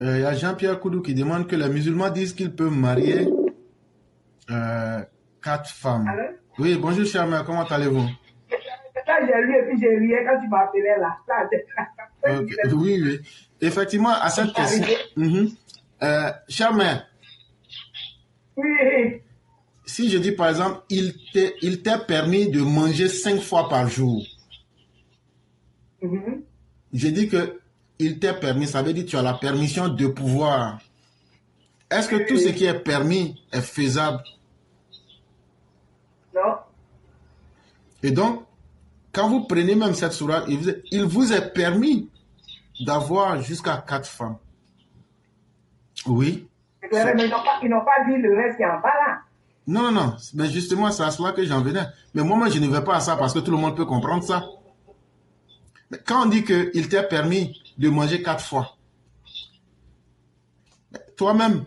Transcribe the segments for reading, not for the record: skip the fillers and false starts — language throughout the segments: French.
Il y a Jean-Pierre Koudou qui demande que les musulmans disent qu'ils peuvent marier euh, 4 femmes. Alors, Oui, bonjour cher mère, comment allez-vous? quand j'ai lu et puis j'ai riais quand tu m'appelais là. Ça, Ok, oui, oui. Effectivement, à cette c'est question, arrivé. cher mère, Oui. si je dis par exemple, il t'est permis de manger 5 fois par jour, Mhm. je dis que il t'est permis, ça veut dire que tu as la permission de pouvoir. Est-ce que tout ce Oui. qui est permis est faisable? Non. Et donc, quand vous prenez même cette sourate, il vous est permis d'avoir jusqu'à 4 femmes. Oui. C'est clair, mais ils n'ont pas dit le reste qui est en bas là. Non, non, non. Mais justement, c'est à cela que j'en venais. Mais moi, je ne vais pas à ça parce que tout le monde peut comprendre ça. Mais quand on dit qu'il t'est permis de manger 4 fois, toi-même,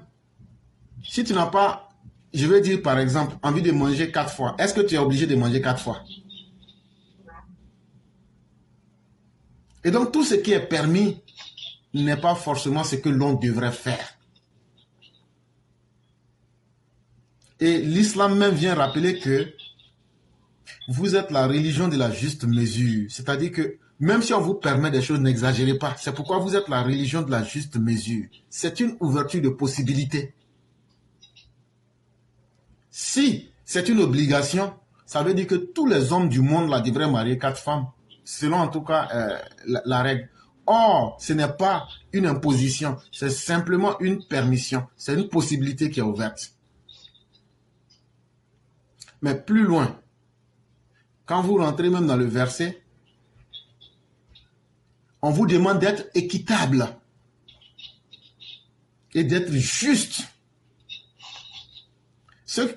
si tu n'as pas, je veux dire par exemple, envie de manger 4 fois, est-ce que tu es obligé de manger 4 fois? Et donc, tout ce qui est permis n'est pas forcément ce que l'on devrait faire. Et l'islam même vient rappeler que vous êtes la religion de la juste mesure. C'est-à-dire que même si on vous permet des choses, n'exagérez pas. C'est pourquoi vous êtes la religion de la juste mesure. C'est une ouverture de possibilités. Si c'est une obligation, ça veut dire que tous les hommes du monde là devraient marier 4 femmes, selon en tout cas la règle. Or, ce n'est pas une imposition, c'est simplement une permission. C'est une possibilité qui est ouverte. Mais plus loin, quand vous rentrez même dans le verset, on vous demande d'être équitable et d'être juste.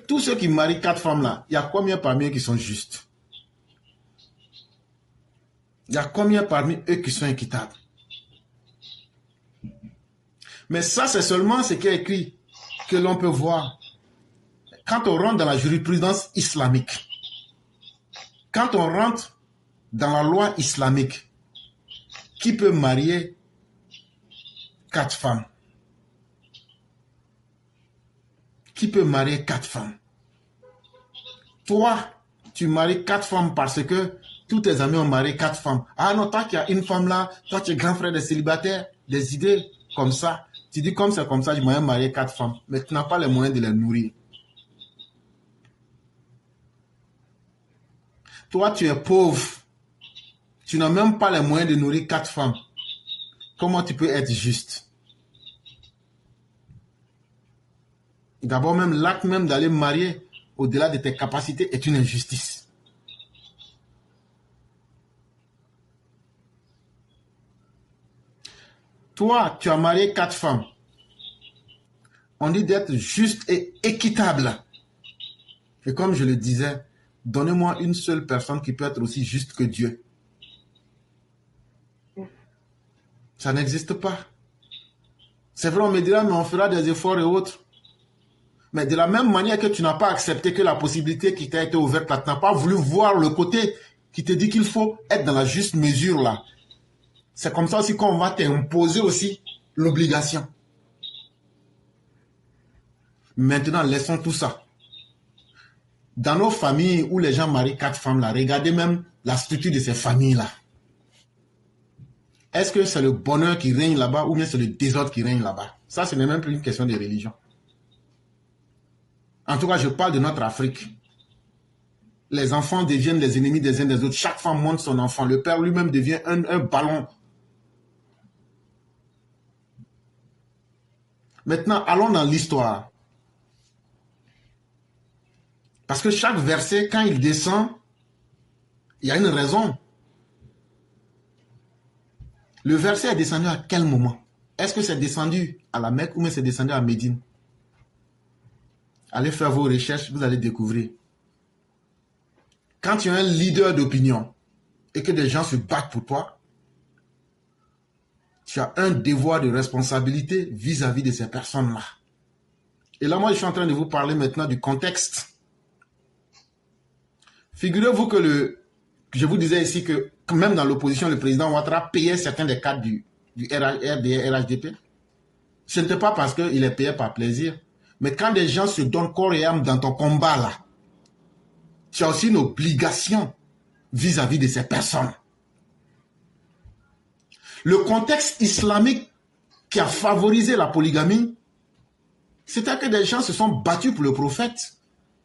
Tous ceux qui marient 4 femmes là, il y a combien parmi eux qui sont justes? Il y a combien parmi eux qui sont équitables? Mais ça, c'est seulement ce qui est écrit que l'on peut voir quand on rentre dans la jurisprudence islamique. Quand on rentre dans la loi islamique, qui peut marier 4 femmes? Qui peut marier 4 femmes? Toi, tu maries 4 femmes parce que tous tes amis ont marié 4 femmes. Ah non, toi qui as une femme là, toi tu es grand frère des célibataires, des idées comme ça. Tu dis comme c'est comme ça, je m'ai marié 4 femmes. Mais tu n'as pas les moyens de les nourrir. Toi, tu es pauvre. Tu n'as même pas les moyens de nourrir 4 femmes. Comment tu peux être juste? D'abord, même l'acte même d'aller marier au-delà de tes capacités est une injustice. Toi, tu as marié 4 femmes. On dit d'être juste et équitable. Et comme je le disais, donnez-moi une seule personne qui peut être aussi juste que Dieu. Ça n'existe pas. C'est vrai, on me dira, mais on fera des efforts et autres. Mais de la même manière que tu n'as pas accepté que la possibilité qui t'a été ouverte là, tu n'as pas voulu voir le côté qui te dit qu'il faut être dans la juste mesure là. C'est comme ça aussi qu'on va t'imposer aussi l'obligation. Maintenant, laissons tout ça. Dans nos familles où les gens marient 4 femmes là, regardez même la structure de ces familles là. Est-ce que c'est le bonheur qui règne là-bas ou bien c'est le désordre qui règne là-bas? Ça, ce n'est même plus une question de religion. En tout cas, je parle de notre Afrique. Les enfants deviennent les ennemis des uns des autres. Chaque femme monte son enfant. Le père lui-même devient un ballon. Maintenant, allons dans l'histoire. Parce que chaque verset, quand il descend, il y a une raison. Le verset est descendu à quel moment? Est-ce que c'est descendu à la Mecque ou bien c'est descendu à Médine? Allez faire vos recherches, vous allez découvrir. Quand tu es un leader d'opinion et que des gens se battent pour toi, tu as un devoir de responsabilité vis-à-vis de ces personnes-là. Et là, moi, je suis en train de vous parler maintenant du contexte. Figurez-vous que je vous disais ici que même dans l'opposition, le président Ouattara payait certains des cadres du RHDP. Ce n'était pas parce qu'il est payé par plaisir. Mais quand des gens se donnent corps et âme dans ton combat là, tu as aussi une obligation vis-à-vis de ces personnes. Le contexte islamique qui a favorisé la polygamie, c'était que des gens se sont battus pour le prophète.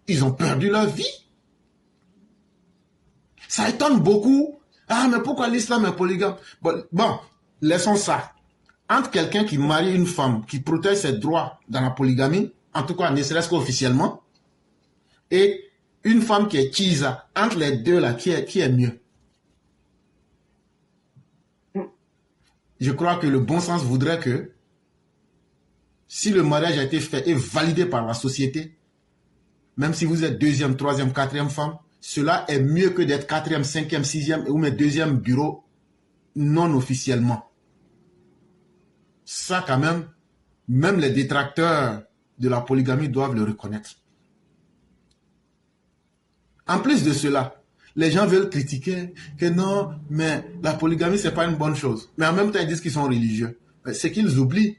Ils ont perdu leur vie. Ça étonne beaucoup. Ah, mais pourquoi l'islam est polygame? Bon, laissons ça. Entre quelqu'un qui marie une femme, qui protège ses droits dans la polygamie, en tout cas ne serait-ce qu'officiellement, et une femme qui est chisa, entre les deux là, qui est mieux? Je crois que le bon sens voudrait que si le mariage a été fait et validé par la société, même si vous êtes deuxième, troisième, quatrième femme, cela est mieux que d'être quatrième, cinquième, sixième ou même deuxième bureau non officiellement. Ça quand même les détracteurs de la polygamie doivent le reconnaître. En plus de cela, les gens veulent critiquer que non, mais la polygamie, c'est pas une bonne chose. Mais en même temps, ils disent qu'ils sont religieux. C'est qu'ils oublient.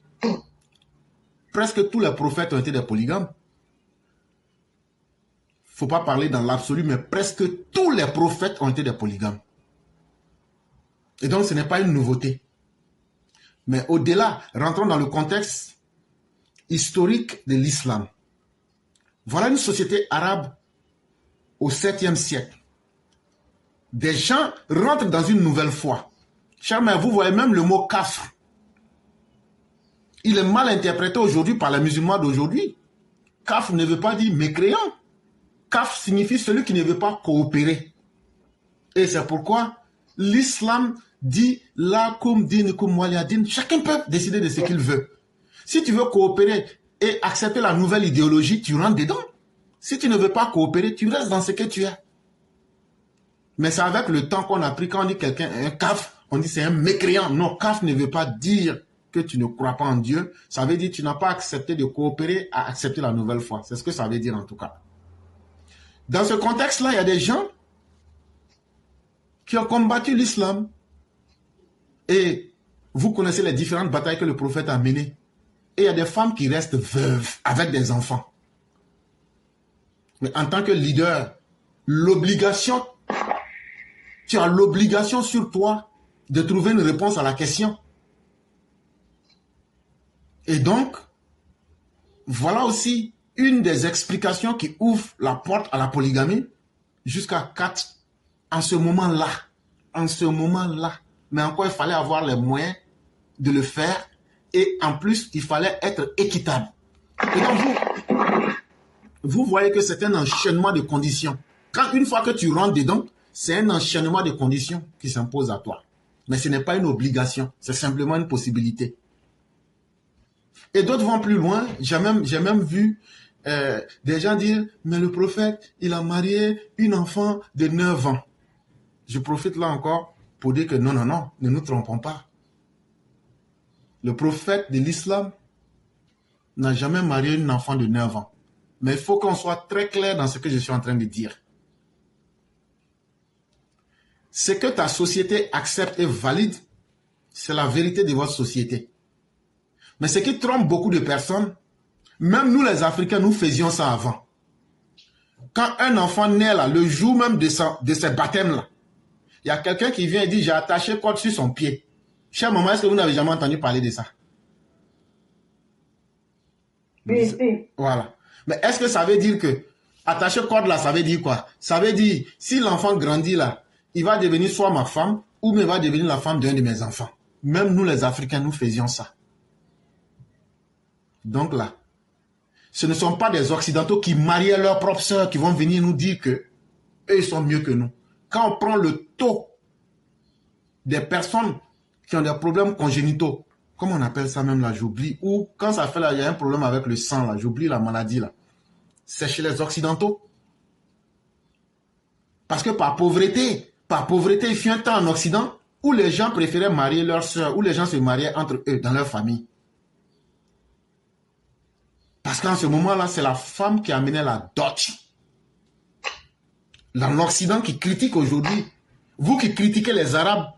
Presque tous les prophètes ont été des polygames. Faut pas parler dans l'absolu, mais presque tous les prophètes ont été des polygames. Et donc, ce n'est pas une nouveauté. Mais au-delà, rentrons dans le contexte historique de l'islam. Voilà une société arabe au 7e siècle. Des gens rentrent dans une nouvelle foi. Chers mères, vous voyez même le mot kafr. Il est mal interprété aujourd'hui par les musulmans d'aujourd'hui. Kafr ne veut pas dire mécréant. Kafr signifie celui qui ne veut pas coopérer. Et c'est pourquoi l'islam dit la kum din kum waliyadin. Chacun peut décider de ce qu'il veut. Si tu veux coopérer et accepter la nouvelle idéologie, tu rentres dedans. Si tu ne veux pas coopérer, tu restes dans ce que tu es. Mais c'est avec le temps qu'on a pris, quand on dit quelqu'un un kafr, on dit c'est un mécréant. Non, kafr ne veut pas dire que tu ne crois pas en Dieu. Ça veut dire que tu n'as pas accepté de coopérer à accepter la nouvelle foi. C'est ce que ça veut dire en tout cas. Dans ce contexte-là, il y a des gens qui ont combattu l'islam. Et vous connaissez les différentes batailles que le prophète a menées. Et il y a des femmes qui restent veuves avec des enfants. Mais en tant que leader, tu as l'obligation sur toi de trouver une réponse à la question. Et donc, voilà aussi une des explications qui ouvre la porte à la polygamie jusqu'à 4 en ce moment-là. En ce moment-là. Mais encore, il fallait avoir les moyens de le faire. Et en plus, il fallait être équitable. Et donc, vous voyez que c'est un enchaînement de conditions. Quand une fois que tu rentres dedans, c'est un enchaînement de conditions qui s'impose à toi. Mais ce n'est pas une obligation, c'est simplement une possibilité. Et d'autres vont plus loin. J'ai même vu des gens dire, mais le prophète, il a marié une enfant de 9 ans. Je profite là encore pour dire que non, ne nous trompons pas. Le prophète de l'islam n'a jamais marié une enfant de 9 ans. Mais il faut qu'on soit très clair dans ce que je suis en train de dire. Ce que ta société accepte et valide, c'est la vérité de votre société. Mais ce qui trompe beaucoup de personnes, même nous les Africains, nous faisions ça avant. Quand un enfant naît là, le jour même de ses baptêmes là, il y a quelqu'un qui vient et dit, j'ai attaché corde sur son pied. Chère maman, est-ce que vous n'avez jamais entendu parler de ça? Oui. Voilà. Mais est-ce que ça veut dire que attacher corde là, ça veut dire quoi? Ça veut dire, si l'enfant grandit là, il va devenir soit ma femme, ou il va devenir la femme d'un de mes enfants. Même nous les Africains, nous faisions ça. Donc là, ce ne sont pas des Occidentaux qui mariaient leurs propres sœurs qui vont venir nous dire que eux, ils sont mieux que nous. Quand on prend le taux des personnes qui ont des problèmes congénitaux, comment on appelle ça même là, j'oublie, ou quand ça fait là, il y a un problème avec le sang là, j'oublie la maladie là, c'est chez les Occidentaux. Parce que par pauvreté, il fut un temps en Occident où les gens préféraient marier leurs sœurs, où les gens se mariaient entre eux, dans leur famille. Parce qu'en ce moment-là, c'est la femme qui amenait la dot. Dans l'Occident qui critique aujourd'hui, vous qui critiquez les Arabes,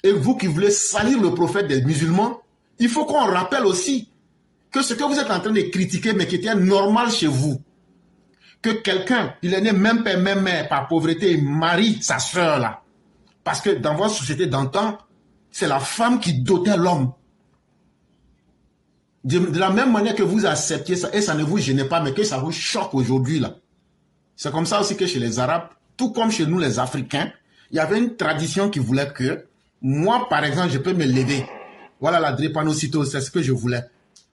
et vous qui voulez salir le prophète des musulmans, il faut qu'on rappelle aussi que ce que vous êtes en train de critiquer, mais qui était normal chez vous, que quelqu'un, il est né même père, même mère, par pauvreté, il marie sa soeur là. Parce que dans votre société d'antan, c'est la femme qui dotait l'homme. De la même manière que vous acceptiez ça, et ça ne vous gênait pas, mais que ça vous choque aujourd'hui là. C'est comme ça aussi que chez les Arabes, tout comme chez nous les Africains, il y avait une tradition qui voulait que, moi par exemple, je peux me lever. Voilà la drépanocytose, c'est ce que je voulais.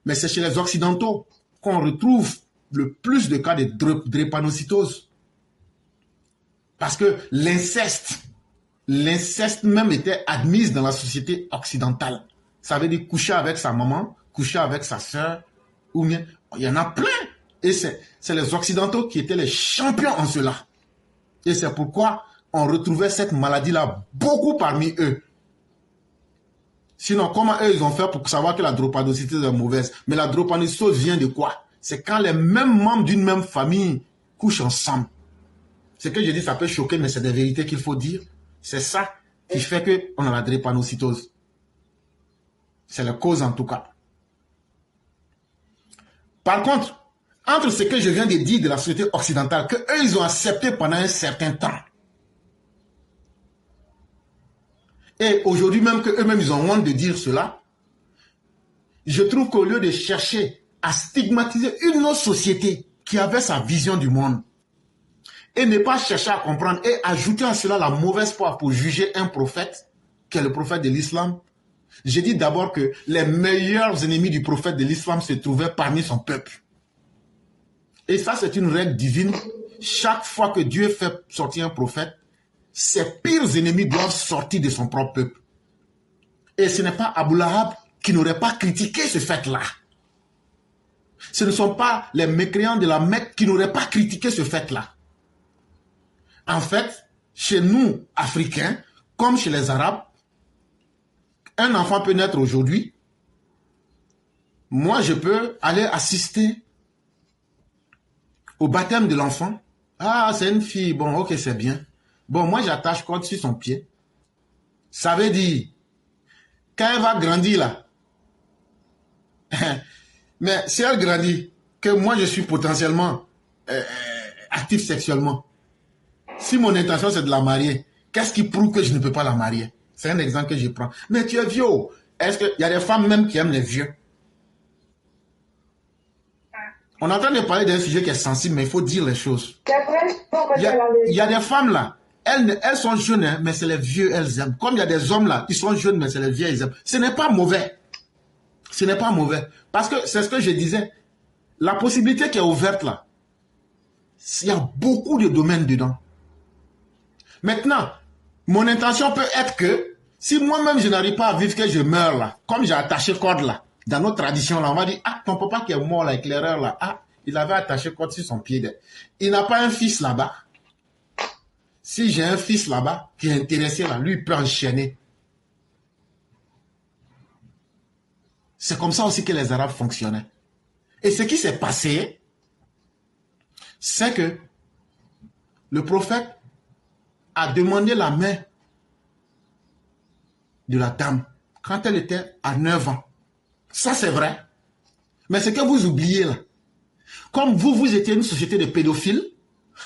Mais c'est chez les Occidentaux qu'on retrouve le plus de cas de drépanocytose. Parce que l'inceste même était admis dans la société occidentale. Ça veut dire coucher avec sa maman, coucher avec sa soeur, ou bien, il y en a plein. Et c'est les Occidentaux qui étaient les champions en cela. Et c'est pourquoi on retrouvait cette maladie-là beaucoup parmi eux. Sinon, comment eux, ils ont fait pour savoir que la drépanocytose est mauvaise? Mais la drépanocytose vient de quoi? C'est quand les mêmes membres d'une même famille couchent ensemble. Ce que je dis, ça peut choquer, mais c'est des vérités qu'il faut dire. C'est ça qui fait qu'on a la drépanocytose. C'est la cause en tout cas. Par contre, entre ce que je viens de dire de la société occidentale, qu'eux, ils ont accepté pendant un certain temps, et aujourd'hui même qu'eux-mêmes, ils ont honte de dire cela, je trouve qu'au lieu de chercher à stigmatiser une autre société qui avait sa vision du monde, et ne pas chercher à comprendre et ajouter à cela la mauvaise foi pour juger un prophète, qui est le prophète de l'islam, j'ai dit d'abord que les meilleurs ennemis du prophète de l'islam se trouvaient parmi son peuple. Et ça, c'est une règle divine. Chaque fois que Dieu fait sortir un prophète, ses pires ennemis doivent sortir de son propre peuple. Et ce n'est pas Abu Lahab qui n'aurait pas critiqué ce fait-là. Ce ne sont pas les mécréants de la Mecque qui n'auraient pas critiqué ce fait-là. En fait, chez nous, Africains, comme chez les Arabes, un enfant peut naître aujourd'hui. Moi, je peux aller assister au baptême de l'enfant. Ah, c'est une fille. Bon, ok, c'est bien. Bon, moi, j'attache corde sur son pied. Ça veut dire, quand elle va grandir là, mais si elle grandit, que moi, je suis potentiellement actif sexuellement, si mon intention, c'est de la marier, qu'est-ce qui prouve que je ne peux pas la marier? C'est un exemple que je prends. Mais tu es vieux. Est-ce qu'il y a des femmes même qui aiment les vieux? On est en train de parler d'un sujet qui est sensible, mais il faut dire les choses. Il y a des femmes là, elles sont jeunes, hein, mais c'est les vieux, elles aiment. Comme il y a des hommes là, ils sont jeunes, mais c'est les vieux, ils aiment. Ce n'est pas mauvais. Ce n'est pas mauvais. Parce que c'est ce que je disais. La possibilité qui est ouverte là, il y a beaucoup de domaines dedans. Maintenant, mon intention peut être que, si moi-même je n'arrive pas à vivre que je meurs là, comme j'ai attaché corde là, dans notre tradition là, on va dire, ah, ton papa qui est mort là, éclaireur là, ah, il avait attaché corde sur son pied. Il n'a pas un fils là-bas. Si j'ai un fils là-bas qui est intéressé là, lui il peut enchaîner. C'est comme ça aussi que les Arabes fonctionnaient. Et ce qui s'est passé, c'est que le prophète a demandé la main de la dame quand elle était à 9 ans. Ça, c'est vrai. Mais ce que vous oubliez là, comme vous étiez une société de pédophiles,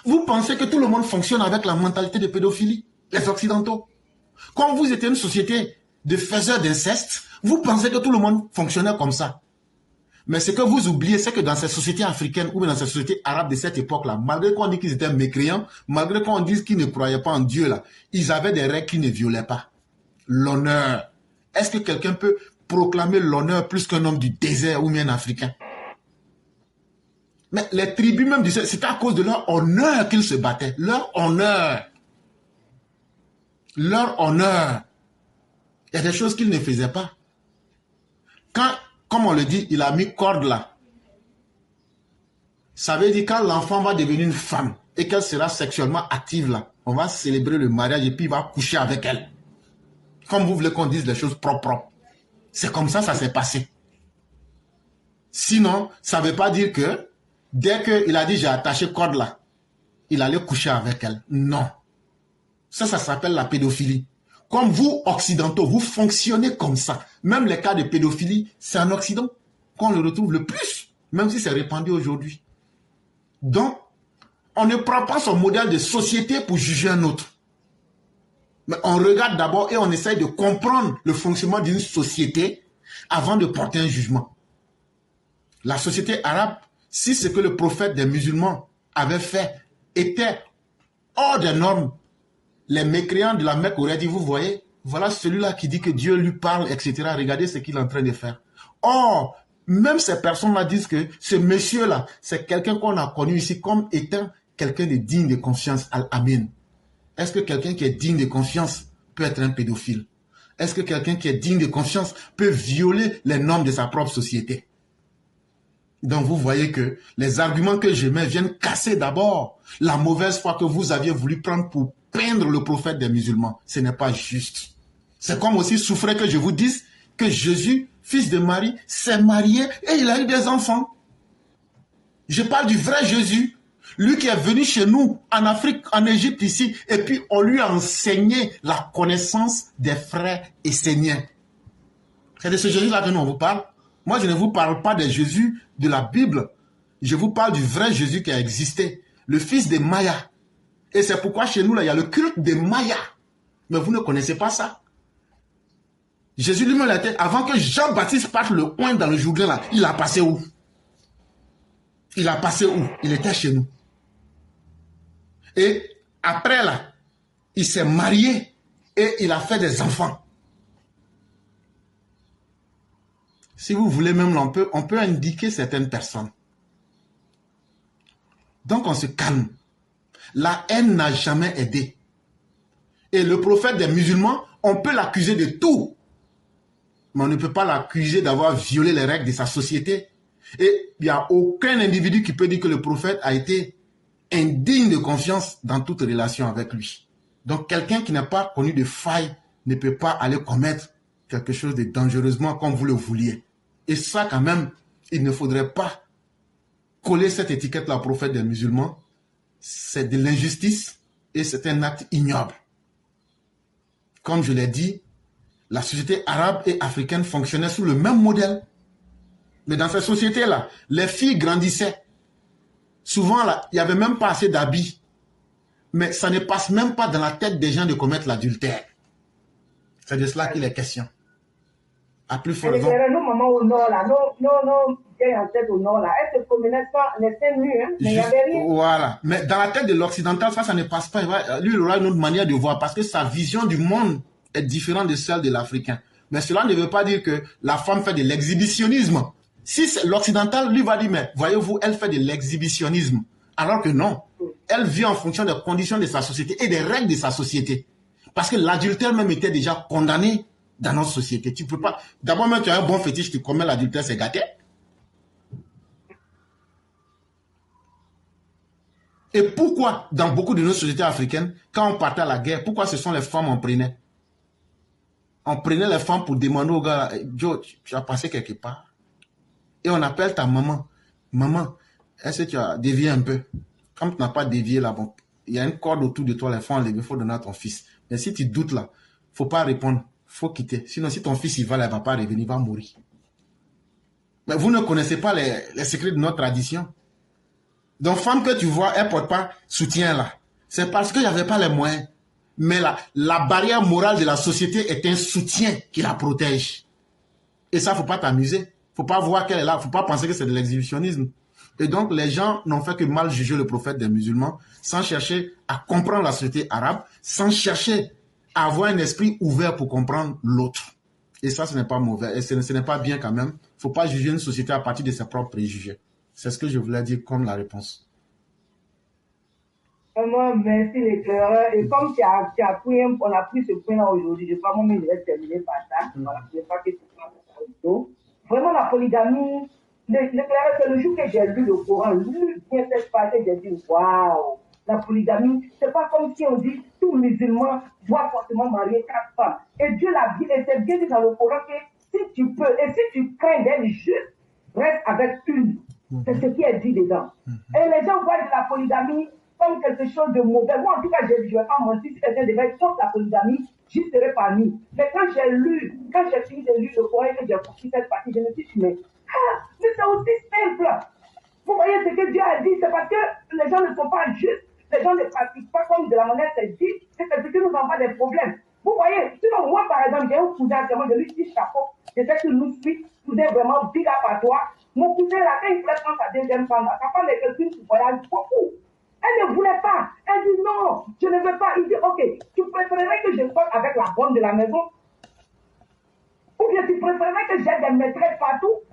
vous pensez que tout le monde fonctionne avec la mentalité de pédophilie, les Occidentaux. Comme vous étiez une société de faiseurs d'inceste, vous pensez que tout le monde fonctionnait comme ça. Mais ce que vous oubliez, c'est que dans ces sociétés africaines ou dans ces sociétés arabes de cette époque-là, malgré qu'on dit qu'ils étaient mécréants, malgré qu'on dise qu'ils ne croyaient pas en Dieu, là, ils avaient des règles qu'ils ne violaient pas. L'honneur. Est-ce que quelqu'un peut proclamer l'honneur plus qu'un homme du désert ou bien un Africain? Mais les tribus même disaient, c'était à cause de leur honneur qu'ils se battaient. Leur honneur. Leur honneur. Il y a des choses qu'ils ne faisaient pas. Quand, comme on le dit, il a mis corde là. Ça veut dire quand l'enfant va devenir une femme et qu'elle sera sexuellement active là, on va célébrer le mariage et puis il va coucher avec elle. Comme vous voulez qu'on dise les choses propres. C'est comme ça s'est passé. Sinon, ça ne veut pas dire que dès qu'il a dit j'ai attaché corde là, il allait coucher avec elle. Non. Ça s'appelle la pédophilie. Comme vous, occidentaux, vous fonctionnez comme ça. Même les cas de pédophilie, c'est en Occident. qu'on le retrouve le plus, même si c'est répandu aujourd'hui. Donc, on ne prend pas son modèle de société pour juger un autre. Mais on regarde d'abord et on essaye de comprendre le fonctionnement d'une société avant de porter un jugement. La société arabe, si ce que le prophète des musulmans avait fait était hors des normes, les mécréants de la Mecque auraient dit, vous voyez, voilà celui-là qui dit que Dieu lui parle, etc. Regardez ce qu'il est en train de faire. Or, même ces personnes-là disent que ce monsieur-là, c'est quelqu'un qu'on a connu ici comme étant quelqu'un de digne de confiance. Amen. Est-ce que quelqu'un qui est digne de confiance peut être un pédophile? Est-ce que quelqu'un qui est digne de confiance peut violer les normes de sa propre société? Donc vous voyez que les arguments que je mets viennent casser d'abord la mauvaise foi que vous aviez voulu prendre pour peindre le prophète des musulmans. Ce n'est pas juste. C'est comme aussi souffrir que je vous dise que Jésus, fils de Marie, s'est marié et il a eu des enfants. Je parle du vrai Jésus. Lui qui est venu chez nous, en Afrique, en Égypte ici, et puis on lui a enseigné la connaissance des frères esséniens. C'est de ce Jésus-là que nous on vous parle. Moi, je ne vous parle pas des Jésus de la Bible. Je vous parle du vrai Jésus qui a existé, le fils de Maya. Et c'est pourquoi chez nous, là, il y a le culte de Maya. Mais vous ne connaissez pas ça. Jésus lui-même, avant que Jean-Baptiste parte le oint dans le Jourdain, là, il a passé où? Il a passé où? Il était chez nous. Et après, là, il s'est marié et il a fait des enfants. Si vous voulez même, on peut indiquer certaines personnes. Donc, on se calme. La haine n'a jamais aidé. Et le prophète des musulmans, on peut l'accuser de tout. Mais on ne peut pas l'accuser d'avoir violé les règles de sa société. Et il n'y a aucun individu qui peut dire que le prophète a été indigne de confiance dans toute relation avec lui. Donc, quelqu'un qui n'a pas connu de faille ne peut pas aller commettre quelque chose de dangereusement comme vous le vouliez. Et ça, quand même, il ne faudrait pas coller cette étiquette-là au prophète des musulmans. C'est de l'injustice et c'est un acte ignoble. Comme je l'ai dit, la société arabe et africaine fonctionnait sous le même modèle. Mais dans cette société-là, les filles grandissaient. Souvent, là, il n'y avait même pas assez d'habits. Mais ça ne passe même pas dans la tête des gens de commettre l'adultère. C'est de cela qu'il est question. À plus fort raison. Nos mamans au nord, là, nos vieilles ancêtres au nord, là, elles se promenaient pas, elles étaient nues, hein, mais il n'y avait rien. Voilà. Mais dans la tête de l'occidental, ça ne passe pas. Lui, il aura une autre manière de voir parce que sa vision du monde est différente de celle de l'Africain. Mais cela ne veut pas dire que la femme fait de l'exhibitionnisme. Si l'occidental, lui va dire, mais voyez-vous, elle fait de l'exhibitionnisme. Alors que non. Elle vit en fonction des conditions de sa société et des règles de sa société. Parce que l'adultère même était déjà condamné dans notre société. Tu peux pas. D'abord, même tu as un bon fétiche, tu commets l'adultère, c'est gâté. Et pourquoi, dans beaucoup de nos sociétés africaines, quand on partait à la guerre, pourquoi ce sont les femmes on prenait? On prenait les femmes pour demander au gars, Joe, tu as passé quelque part. Et on appelle ta maman. Maman, est-ce que tu as dévié un peu? Comme tu n'as pas dévié là, bon, il y a une corde autour de toi, les fonds enlevés, il faut donner à ton fils. Mais si tu doutes là, il ne faut pas répondre, il faut quitter. Sinon, si ton fils il va là, il ne va pas revenir, il va mourir. Mais vous ne connaissez pas les secrets de notre tradition. Donc, femme que tu vois, elle ne porte pas soutien là. C'est parce qu'il n'y avait pas les moyens. Mais la barrière morale de la société est un soutien qui la protège. Et ça, il ne faut pas t'amuser. Il ne faut pas voir qu'elle est là. Il ne faut pas penser que c'est de l'exhibitionnisme. Et donc, les gens n'ont fait que mal juger le prophète des musulmans sans chercher à comprendre la société arabe, sans chercher à avoir un esprit ouvert pour comprendre l'autre. Et ça, ce n'est pas mauvais. Et ce n'est pas bien quand même. Il ne faut pas juger une société à partir de ses propres préjugés. C'est ce que je voulais dire comme la réponse. Vraiment, merci l'éclaireur. Et comme tu as pris, on a pris ce point-là aujourd'hui, je crois que je vais terminer par ça. Voilà, je ne sais pas que tu prends ça. Vraiment, la polygamie, l'éclaireur, c'est le jour que j'ai lu le Coran, lu bien cette page, j'ai dit, waouh, la polygamie, c'est pas comme si on dit tout musulman doit forcément marier 4 femmes. Et Dieu l'a dit, et c'est bien dit dans le Coran que si tu peux, et si tu crains d'être juste, reste avec une. C'est ce qui est dit dedans. Et les gens voient de la polygamie comme quelque chose de mauvais. Moi, en tout cas, je ne vais pas mentir, si quelqu'un devait être contre la polygamie, j'y serais parmi. Mais quand j'ai fini de lire le Coran et que j'ai compris cette partie, je me suis dit, mais mais c'est aussi simple. Vous voyez ce que Dieu a dit, c'est parce que les gens ne sont pas justes, les gens ne pratiquent pas comme de la manière c'est dit, et c'est ce qui nous envoie des problèmes. Vous voyez, sinon moi par exemple, j'ai un cousin, je lui dis chapeau, je sais que nous suit, vous êtes vraiment big up à toi. Mon cousin là, quand il voulait prendre sa deuxième femme, sa femme est quelqu'un qui voyage beaucoup. Elle ne voulait pas. Elle dit non, je ne veux pas. Il dit ok, tu préférerais que je sorte avec la bonne de la maison? Ou bien tu préférerais que j'ai des maîtresses partout?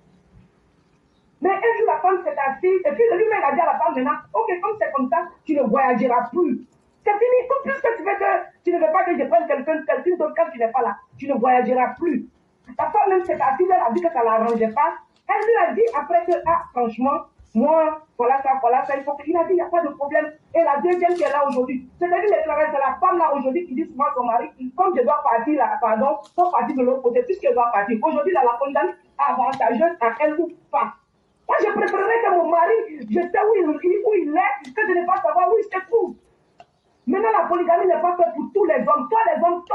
Mais un jour, la femme s'est assise, et puis lui-même a dit à la femme maintenant, ok, comme c'est comme ça, tu ne voyageras plus. C'est fini. Tout plus que tu ne veux pas que je prenne quelqu'un d'autre quand tu n'es pas là, tu ne voyageras plus. La femme même s'est assise, elle a dit que ça ne l'arrangeait pas. Elle lui a dit après que, ah, franchement, moi, voilà ça, il faut qu'il a dit, il n'y a pas de problème. Et la deuxième qui est là aujourd'hui, c'est-à-dire c'est la femme là aujourd'hui qui dit souvent à son mari, comme je dois partir là, pardon, faut partir de l'autre côté, puisque je dois partir. Aujourd'hui, dans la condamne avantageuse à elle ou pas. Moi, je préférerais que mon mari, je sais où il est, que je ne pas savoir où il se trouve. Maintenant, la polygamie n'est pas faite pour tous les hommes. Toi,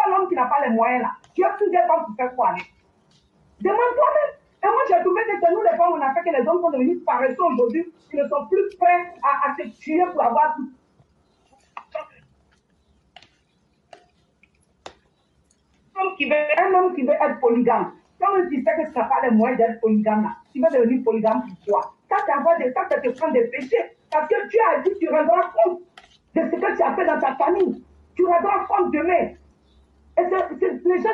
l'homme qui n'a pas les moyens là, tu as plusieurs femmes pour faire quoi? Demande-toi même. Et moi, j'ai trouvé que nous, les femmes, on a fait que les hommes sont devenus paresseux aujourd'hui. Ils ne sont plus prêts à se tuer pour avoir tout. Un homme qui veut être polygame, quand tu sais que tu n'as pas les moyens d'être polygame, là, tu vas devenir polygame pour toi. Ça, ça te prend des péchés. Parce que Dieu a dit que tu rendras compte de ce que tu as fait dans ta famille. Tu rendras compte demain. Et les gens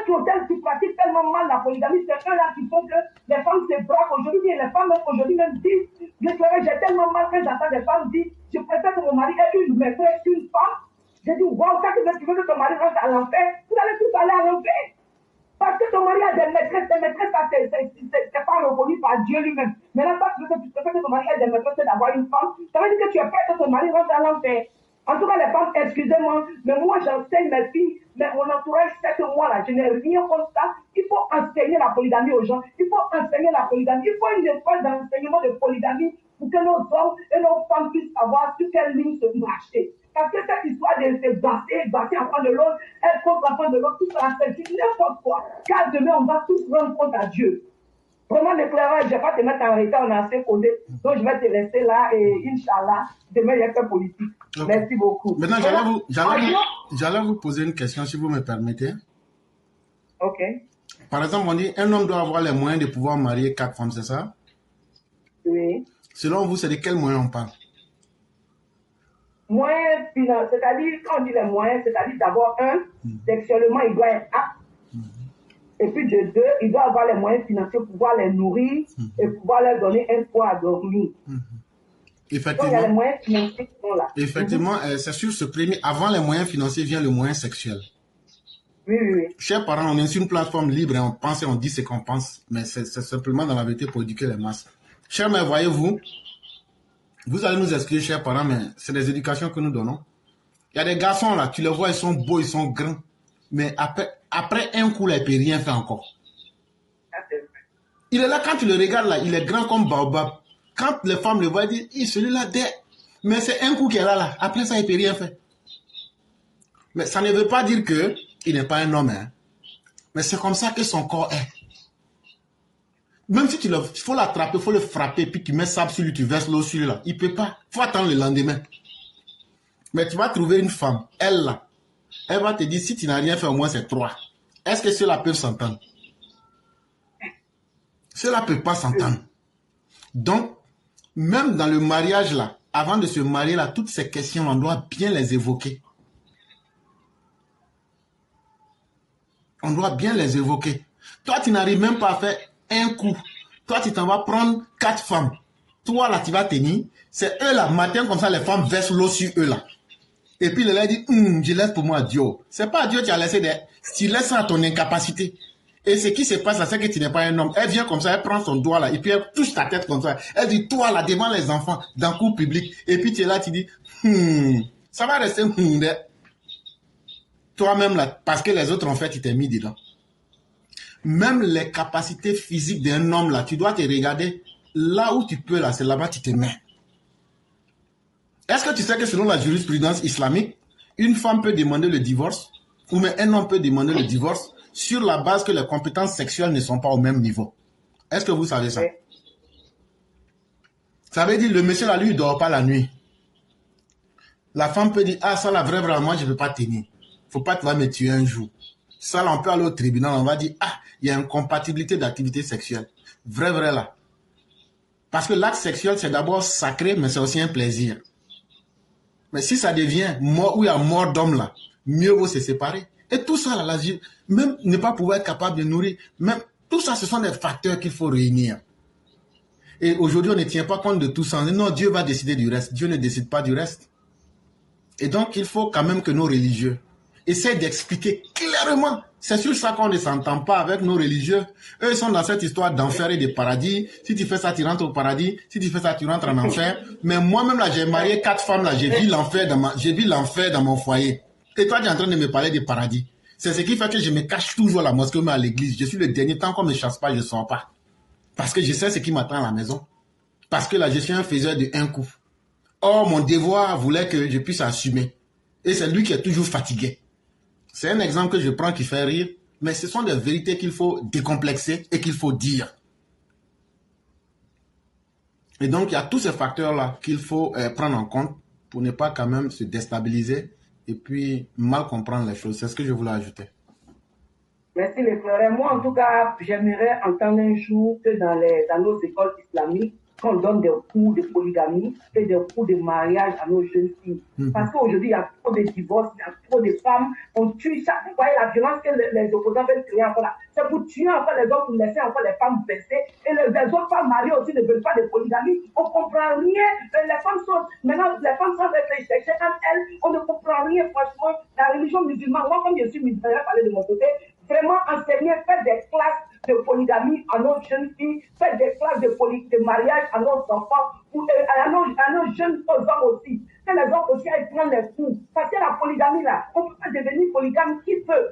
qui pratiquent tellement mal la polygamie, c'est eux-là qui font que les femmes se braquent aujourd'hui. Les femmes aujourd'hui même disent, j'ai tellement mal que j'entends des femmes dire, je préfère que mon mari ait une maîtresse qu'une femme. J'ai dit, waouh, ça tu veux que ton mari rentre à l'enfer, vous allez tous aller à l'enfer. Parce que ton mari a des maîtresses, c'est pas reconnu par Dieu lui-même. Maintenant, tu préfères que ton mari ait des maîtresses d'avoir une femme, ça veut dire que tu es prêt que ton mari rentre à l'enfer. En tout cas, les femmes, excusez-moi, mais moi j'enseigne mes filles, mais mon entourage sait que moi là, je n'ai rien contre ça. Il faut enseigner la polygamie aux gens, il faut enseigner la polygamie, il faut une école d'enseignement de polygamie pour que nos hommes et nos femmes puissent savoir sur quelle ligne se marcher. Parce que cette histoire de se battre enfant de l'autre, être contre l'enfant de l'autre, tout ça, c'est n'importe quoi. Car demain, on va tous rendre compte à Dieu. Vraiment déclarant, je ne vais pas te mettre en retard, on a assez causé. Donc, je vais te laisser là et Inch'Allah, demain, il y a que politique. Okay. Merci beaucoup. Maintenant, j'allais vous poser une question, si vous me permettez. Ok. Par exemple, on dit un homme doit avoir les moyens de pouvoir marier 4 femmes, c'est ça? Oui. Selon vous, c'est de quels moyens on parle? Moyens financiers, c'est-à-dire, quand on dit les moyens, c'est-à-dire d'abord, sexuellement, il doit être apte. Et puis de 2, il doit avoir les moyens financiers pour pouvoir les nourrir et pouvoir leur donner un toit à dormir. Effectivement. Donc, il y a les moyens financiers qui sont là. Effectivement, c'est sur ce premier. Avant les moyens financiers vient le moyen sexuel. Oui. Chers parents, on est sur une plateforme libre et on pense et on dit ce qu'on pense, mais c'est simplement dans la vérité pour éduquer les masses. Chers mères, voyez-vous, vous allez nous expliquer, chers parents, mais c'est des éducations que nous donnons. Il y a des garçons là, tu les vois, ils sont beaux, ils sont grands, mais après un coup là, il ne peut rien faire encore. Il est là, quand tu le regardes là, il est grand comme Baobab. Quand les femmes le voient, ils disent, celui-là, mais c'est un coup qui est là. Après ça, il ne peut rien faire. Mais ça ne veut pas dire qu'il n'est pas un homme. Hein. Mais c'est comme ça que son corps est. Même si il faut l'attraper, il faut le frapper, puis tu mets sable sur lui, tu verses l'eau sur lui là. Il ne peut pas. Il faut attendre le lendemain. Mais tu vas trouver une femme, elle là. Elle va te dire, si tu n'as rien fait, au moins c'est 3. Est-ce que ceux-là peuvent s'entendre? Ceux-là ne peuvent pas s'entendre. Donc, même dans le mariage là, avant de se marier là, toutes ces questions, on doit bien les évoquer. On doit bien les évoquer. Toi, tu n'arrives même pas à faire un coup. Toi, tu t'en vas prendre 4 femmes. Toi, là, tu vas tenir. C'est eux là, matin comme ça, les femmes versent l'eau sur eux là. Et puis, le gars dit, je laisse pour moi Dieu. C'est pas Dieu qui a laissé des... Tu laisses ça à ton incapacité. Et ce qui se passe là, c'est que tu n'es pas un homme. Elle vient comme ça, elle prend son doigt là, et puis elle touche ta tête comme ça. Elle dit, toi là, devant les enfants, dans le cours public. Et puis tu es là, tu dis, ça va rester toi-même là, parce que les autres ont fait, tu t'es mis dedans. Même les capacités physiques d'un homme là, tu dois te regarder. Là où tu peux là, c'est là-bas tu te mets. Est-ce que tu sais que selon la jurisprudence islamique, une femme peut demander le divorce, ou même un homme peut demander le divorce, sur la base que les compétences sexuelles ne sont pas au même niveau? Est-ce que vous savez ça? Ça veut dire le monsieur là, lui, il ne dort pas la nuit. La femme peut dire, ah, ça là, vraiment, moi, je ne peux pas tenir. Faut pas que tu vas me tuer un jour. Ça là, on peut aller au tribunal, on va dire, ah, il y a une compatibilité d'activité sexuelle. Vrai là. Parce que l'acte sexuel, c'est d'abord sacré, mais c'est aussi un plaisir. Mais si ça devient mort, où il y a mort d'homme là, mieux vaut se séparer. Et tout ça là, même ne pas pouvoir être capable de nourrir, même tout ça, ce sont des facteurs qu'il faut réunir. Et aujourd'hui, on ne tient pas compte de tout ça. Non, Dieu va décider du reste. Dieu ne décide pas du reste. Et donc, il faut quand même que nos religieux essaient d'expliquer clairement. C'est sur ça qu'on ne s'entend pas avec nos religieux. Eux, ils sont dans cette histoire d'enfer et de paradis. Si tu fais ça, tu rentres au paradis. Si tu fais ça, tu rentres en enfer. Mais moi-même, là, j'ai marié 4 femmes, là. J'ai vu l'enfer dans mon foyer. Et toi, tu es en train de me parler de paradis. C'est ce qui fait que je me cache toujours à la mosquée ou à l'église. Je suis le dernier. Tant qu'on ne me chasse pas, je ne sors pas. Parce que je sais ce qui m'attend à la maison. Parce que là, je suis un faiseur de un coup. Or, mon devoir voulait que je puisse assumer. Et c'est lui qui est toujours fatigué. C'est un exemple que je prends qui fait rire, mais ce sont des vérités qu'il faut décomplexer et qu'il faut dire. Et donc, il y a tous ces facteurs-là qu'il faut prendre en compte pour ne pas quand même se déstabiliser et puis mal comprendre les choses. C'est ce que je voulais ajouter. Merci les frères. Moi, en tout cas, j'aimerais entendre un jour que dans nos écoles islamiques, qu'on donne des cours de polygamie et des cours de mariage à nos jeunes filles. Parce qu'aujourd'hui, il y a trop de divorces, il y a trop de femmes. On tue chaque fois. Vous voyez la violence que les opposants veulent créer encore là. C'est pour tuer encore les hommes, pour laisser encore les femmes blessées. Et les autres femmes mariées aussi ne veulent pas de polygamie. On ne comprend rien. Maintenant, les femmes sont réfléchies entre elles. On ne comprend rien, franchement. La religion musulmane, moi, comme je suis musulmane, je vais parler de mon côté, vraiment enseigner, faire des classes de polygamie à nos jeunes filles, faire des classes de mariage à nos enfants, à nos jeunes hommes aussi. Que les hommes aussi aillent prendre les cours. Parce que la polygamie là, on ne peut pas devenir polygame qui peut.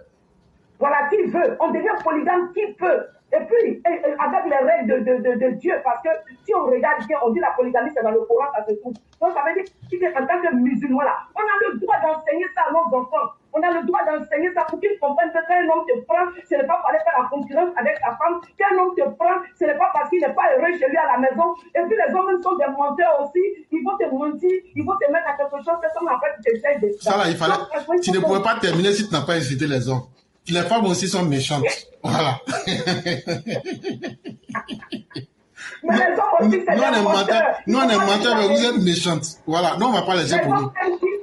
Voilà, qui veut. On devient polygame qui peut. Et puis, avec les règles de Dieu, parce que si on regarde bien, on dit la polygamie, c'est dans le Coran, ça se trouve. Donc, ça veut dire qu'en tant que musulman, là, on a le droit d'enseigner ça à nos enfants. On a le droit d'enseigner ça pour qu'ils comprennent que quand un homme te prend, ce n'est pas pour aller faire la concurrence avec sa femme. Quand un homme te prend, ce n'est pas parce qu'il n'est pas heureux chez lui à la maison. Et puis, les hommes sont des menteurs aussi. Ils vont te mentir, ils vont te mettre à quelque chose. C'est comme en fait, tu essaies de... Ça, là, il fallait... Tu ne pouvais pas terminer si tu n'as pas incité les hommes. Les femmes aussi sont méchantes. Voilà. Mais les hommes aussi, c'est des menteurs. Nous, on est menteurs, mais vous êtes méchantes. Voilà. Nous, on ne va pas les dire pour nous.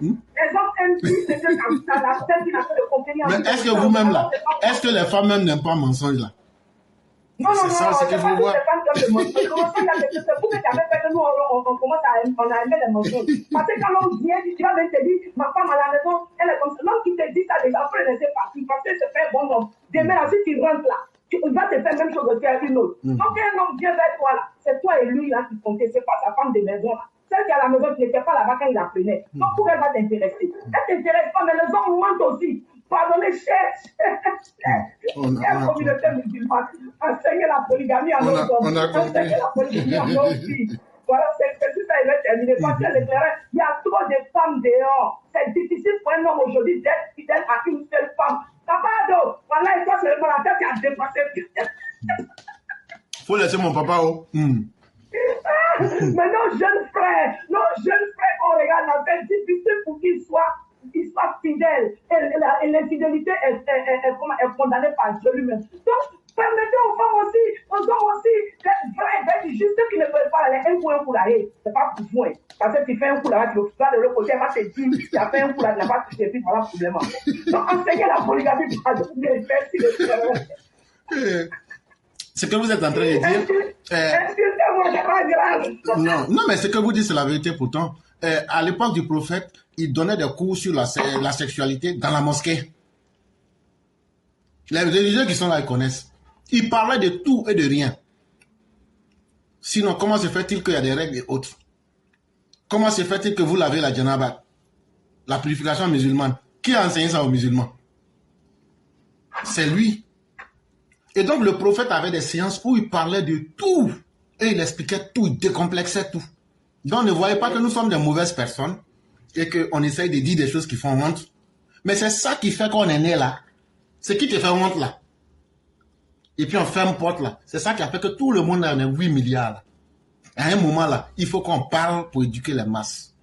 Les hommes aiment dire ce que dans la tête qui n'a pas de contenir. Mais est-ce que vous-même, là, est-ce que les femmes même n'aiment pas mensonge, là? Non, c'est ça, c'est qu'il faut voir. C'est pour que tu avais fait que nous, on commence à aimer les mensonges. Parce que quand l'homme vient, tu vas même te dire, ma femme à la maison, elle est comme ça. L'homme qui te dit ça déjà, après laisser partir, parce que c'est fait bon homme. Demain, si tu rentres là, tu vas te faire la même chose aussi à une autre. Donc, un homme vient vers toi là, c'est toi et lui là qui comptez, c'est pas sa femme de maison là. Celle qui est à la maison, qui n'était pas là-bas quand il la prenait. Donc, pour elle va t'intéresser. Elle ne t'intéresse pas, mais les hommes mentent aussi. Pardonnez, chère communauté musulmane, enseignez la polygamie à nos hommes, enseignez la polygamie à nos filles. Voilà, c'est tout ça, il va terminer. Parce que il y a trop de femmes dehors. C'est difficile pour un homme aujourd'hui d'être fidèle à une seule femme. Papa, voilà, et toi, c'est la tête qui a dépassé. Faut laisser mon papa, oh. Mais nos jeunes frères, on regarde la tête, c'est difficile pour qu'ils soient fidèles. Et l'infidélité est condamnée par Dieu lui-même. Donc, permettez aux femmes aussi, d'être juste qui ne peuvent pas aller un coup là, c'est pas pour vous. Parce que tu fais un coup là, tu vas de l'autre côté, elle va te dire, tu as fait un coup là, tu n'as pas touché, puis voilà le problème. Donc, enseignez la polygamie, merci de faire. Ce que vous êtes en train de dire... Non, mais ce que vous dites, c'est la vérité pourtant. À l'époque du prophète, il donnait des cours sur la sexualité dans la mosquée. Les religieux qui sont là, ils connaissent. Il parlait de tout et de rien. Sinon, comment se fait-il qu'il y a des règles et autres? Comment se fait-il que vous lavez la janaba, la purification musulmane? Qui a enseigné ça aux musulmans? C'est lui. Et donc, le prophète avait des séances où il parlait de tout. Et il expliquait tout, il décomplexait tout. Donc, ne voyez pas que nous sommes des mauvaises personnes et qu'on essaye de dire des choses qui font honte. Mais c'est ça qui fait qu'on est né là. C'est qui te fait honte là. Et puis on ferme porte là. C'est ça qui a fait que tout le monde en est 8 milliards là. À un moment là, il faut qu'on parle pour éduquer les masses.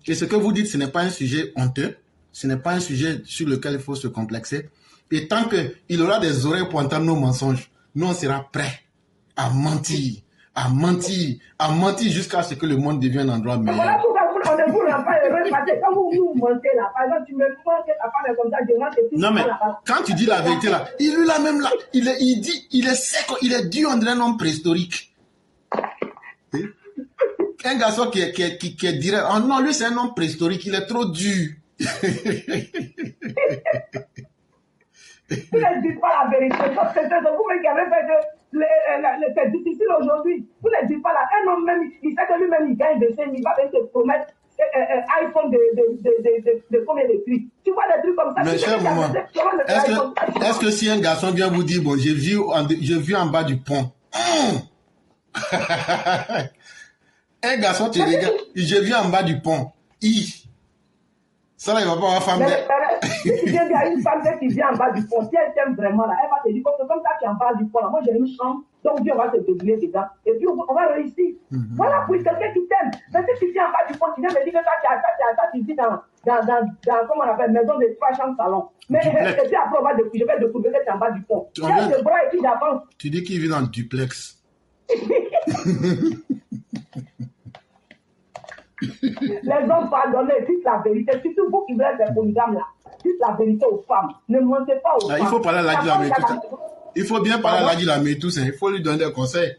Et ce que vous dites, ce n'est pas un sujet honteux, ce n'est pas un sujet sur lequel il faut se complexer. Et tant qu'il aura des oreilles pour entendre nos mensonges, nous, on sera prêts à mentir, à mentir, à mentir jusqu'à ce que le monde devienne un endroit meilleur. Voilà pourquoi on ne vous rend pas heureux, parce que quand vous nous mentez là, par exemple, tu me demandes que ta femme est comme ça, je rentre et puis... Non mais, quand tu dis la vérité là, il est là même là, il dit, il est sec, il est dur, on dirait un homme préhistorique. Un garçon qui est direct, oh non, lui c'est un homme préhistorique, il est trop dur. Vous ne dites pas la vérité. Vous-même qui avez fait que c'est difficile aujourd'hui. Vous ne dites pas la. Un homme même, il sait que lui-même il gagne de 5 000, il va te promettre iPhone de combien de prix. Tu vois des trucs comme ça. Mais cher maman, est-ce que si un garçon vient vous dire, bon, j'ai vu en bas du pont. Un garçon te regarde, j'ai vu en bas du pont. Ça là, il va pas avoir femme. Si tu viens à une femme qui vient en bas du pont, si elle t'aime vraiment là, elle va te dire comme ça tu es en bas du pont là, moi j'ai une chambre, donc Dieu va te débrouiller dedans. Et puis on va réussir. Voilà pour quelqu'un qui t'aime. Mais si tu viens en bas du pont, tu viens me dire que ça, tu vis dans comment on appelle, maison de 3 chambres salon. Mais et puis après je vais découvrir que tu es en bas du pont. Tu as le bras et puis j'avance. Tu dis qu'il vit dans le duplex. Les hommes pardonnez, dites la vérité, surtout vous qui voulez être polygames là, dites la vérité aux femmes, ne mentez pas aux femmes. Il faut parler à Ladi Lametou. Il faut bien parler à Ladi Lametou, il faut lui donner des conseils.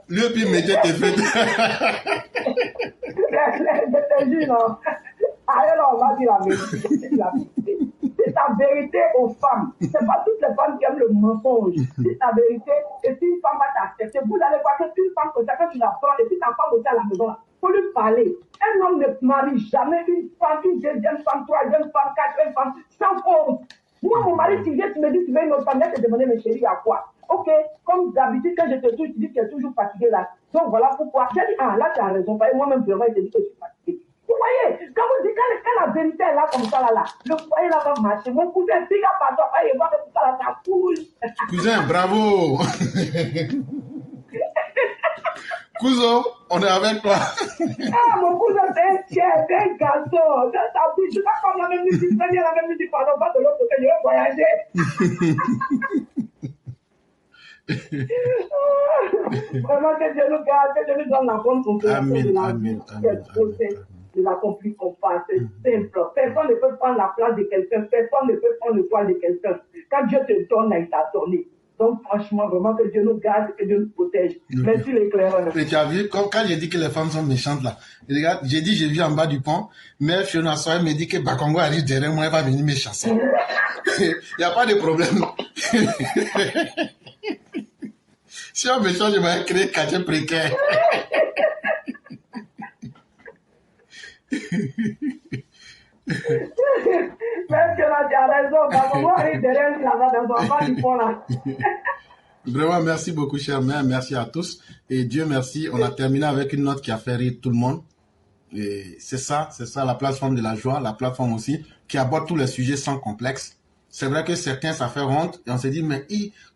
Lui et puis mettez tes fêtes. Je te jure, non. Alors on va dire la vérité. C'est la vérité aux femmes. Ce n'est pas toutes les femmes qui aiment le mensonge. C'est la vérité. Et si une femme va t'accepter, vous allez voir qu'une femme comme ça, quand tu la prends, et puis ta femme aussi à la maison, il faut lui parler. Un homme ne marie jamais une femme, une deuxième femme, troisième femme, quatrième femme, sans cause. Moi, mon mari, tu viens, tu me dis, tu veux une autre femme, je vais te demander, mes chéris, à quoi? Ok, comme d'habitude, quand je te touche, tu dis que tu es toujours fatigué là. Donc voilà pourquoi. J'ai dit, ah là, tu as raison. Moi-même, je vais te dire que je suis fatigué. Vous voyez, quand vous dites, quand la vérité est là, comme ça, là, le foyer là va marcher. Mon cousin, big up à toi, et voir que tout ça là, ça coule. Cousin, bravo. Cousin, on est avec toi. Ah, mon cousin, c'est un chien, c'est un garçon. Ça bouge, je ne sais pas comme la même musique, la même musique, pardon, pas de l'autre côté, je vais voyager. Vraiment que Dieu nous garde, que Dieu nous donne la bonne compréhension de la vie, de l'accomplir qu'on fasse. C'est simple. Personne ne peut prendre la place de quelqu'un, personne ne peut prendre le poids de quelqu'un. Quand Dieu te donne, il t'a donné. Donc franchement, vraiment que Dieu nous garde, que Dieu nous protège. Merci l'éclaireur. Et tu as vu, comme quand j'ai dit que les femmes sont méchantes là, regarde, j'ai dit j'ai vu en bas du pont, mais Fiona Soye me dit que Bakongo arrive derrière moi, elle va venir me chasser. Il n'y a pas de problème. Si on me change, je vais créer un quartier précaire. Même que là, tu as raison, Bakongo arrive derrière là-bas dans son bas du pont là. Vraiment, merci beaucoup, chère mère. Merci à tous. Et Dieu merci, on a terminé avec une note qui a fait rire tout le monde. Et c'est ça, la plateforme de la joie, la plateforme aussi, qui aborde tous les sujets sans complexe. C'est vrai que certains, ça fait honte. Et on se dit, mais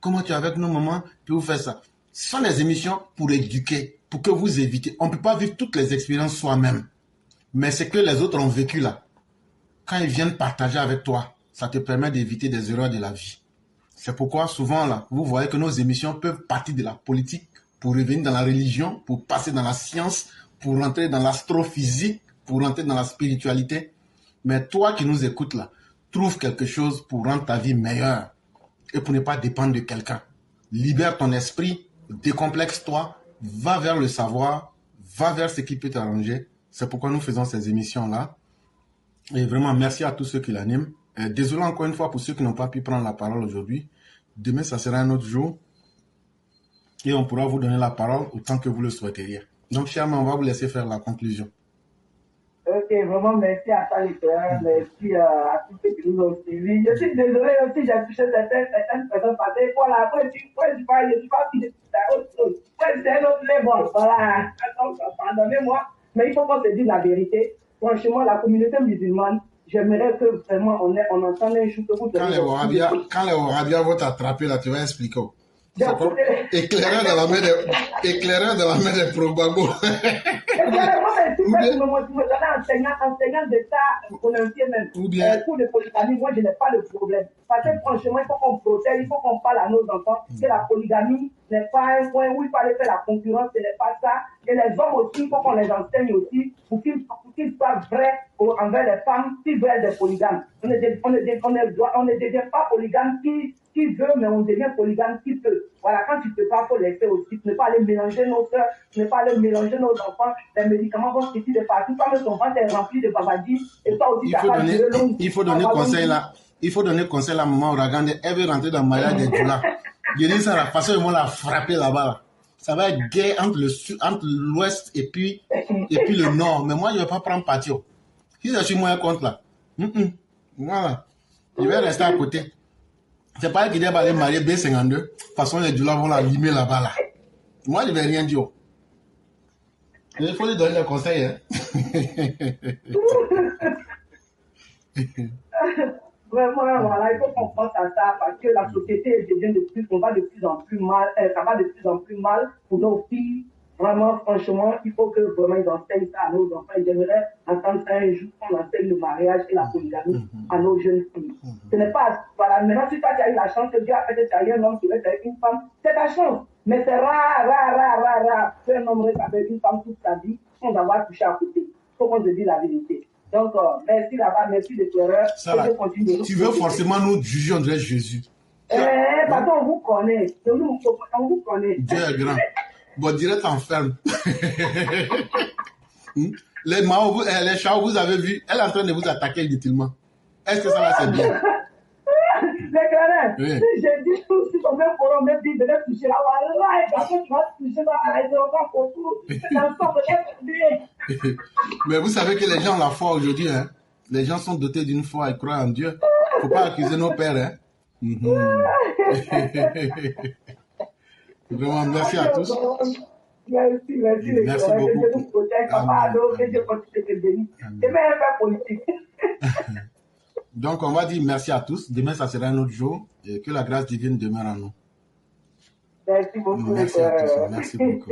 comment tu es avec nos mamans, puis vous faites ça. Ce sont des émissions pour éduquer, pour que vous évitez. On ne peut pas vivre toutes les expériences soi-même. Mais c'est que les autres ont vécu là. Quand ils viennent partager avec toi, ça te permet d'éviter des erreurs de la vie. C'est pourquoi souvent là, vous voyez que nos émissions peuvent partir de la politique pour revenir dans la religion, pour passer dans la science, pour rentrer dans l'astrophysique, pour rentrer dans la spiritualité. Mais toi qui nous écoutes là, trouve quelque chose pour rendre ta vie meilleure et pour ne pas dépendre de quelqu'un. Libère ton esprit, décomplexe-toi, va vers le savoir, va vers ce qui peut t'arranger. C'est pourquoi nous faisons ces émissions-là. Et vraiment, merci à tous ceux qui l'animent. Désolé encore une fois pour ceux qui n'ont pas pu prendre la parole aujourd'hui. Demain, ça sera un autre jour. Et on pourra vous donner la parole autant que vous le souhaiteriez. Donc, chers amis, on va vous laisser faire la conclusion. Ok, vraiment merci à toi, l'éclaireur. Merci à tous ceux qui nous ont suivis. Je suis désolé aussi, j'ai touché certaines personnes parce que voilà, après, je ne suis pas fini de autre chose. C'est un autre level. Voilà. Donc, pardonnez-moi. Mais il faut qu'on se dise la vérité. Franchement, la communauté musulmane, j'aimerais que vraiment on entende un jour que vous... Quand les Wahhabia vont t'attraper là, tu vas expliquer. C'est comme éclaireur dans la main des probagos. Enseignant d'État, même. Ou bien. Pour le polygamie, moi, je n'ai pas de problème. Parce que franchement, il faut qu'on protège, il faut qu'on parle à nos enfants que la polygamie n'est pas un point où il faut aller faire la concurrence, ce n'est pas ça. Et les hommes aussi, il faut qu'on les enseigne aussi pour qu'ils soient vrais envers les femmes qui veulent être des polygames. On ne devient pas polygame qui veut, mais on devient polygame qui peut. Voilà, quand tu ne peux pas, il faut laisser aussi. Ne pas aller mélanger nos soeurs, ne pas aller mélanger nos enfants. Les médicaments vont sortir de partout. Quand ton ventre est rempli de babadis, et toi aussi, il faut donner conseil là. Il faut donner conseil à maman Ouragande. Elle veut rentrer dans le mariage des Djoula. Je dis ça, la façon dont on l'a frappé là-bas. Là. Ça va être gay entre l'ouest et puis le nord. Mais moi, je ne vais pas prendre parti. Si je suis moins contre là. Voilà. Je vais rester à côté. C'est pas elle qui doit aller marier B52. De toute façon, les Djoula vont la limer là-bas. Là. Moi, je ne vais rien dire. Il faut lui donner des conseils. Hein. Vraiment, voilà, il faut qu'on pense à ça parce que la société devient on va de plus en plus mal, ça va de plus en plus mal pour nos filles. Vraiment, franchement, il faut que vraiment ils enseignent ça à nos enfants. J'aimerais entendre ça un jour qu'on enseigne le mariage et la polygamie à nos jeunes filles. Ce n'est pas, voilà, maintenant si toi tu as eu la chance que Dieu a fait que tu as eu un homme qui reste avec une femme, c'est ta chance. Mais c'est rare qu'un homme reste avec une femme toute sa vie sans avoir touché à côté. Il faut qu'on se dise la vérité. Donc, merci là-bas, merci de l'erreur. Tu veux forcément nous juger, on dirait Jésus. Pardon, on vous connaît. On vous connaît. Dieu est grand. Bon, direct enferme. Les chats, vous avez vu, elle est en train de vous attaquer inutilement. Est-ce que ça va, c'est bien? Oui. Si j'ai dit tout, si ton même forum me dit de les toucher là, voilà, et après tu vas toucher dans la raison, Mais vous savez que les gens ont la foi aujourd'hui, hein? Les gens sont dotés d'une foi et croient en Dieu. Il ne faut pas accuser nos pères, hein? Vraiment, merci à tous. Merci beaucoup. Donc, on va dire merci à tous. Demain, ça sera un autre jour. Et que la grâce divine demeure en nous. Merci beaucoup. Merci à tous. Merci beaucoup.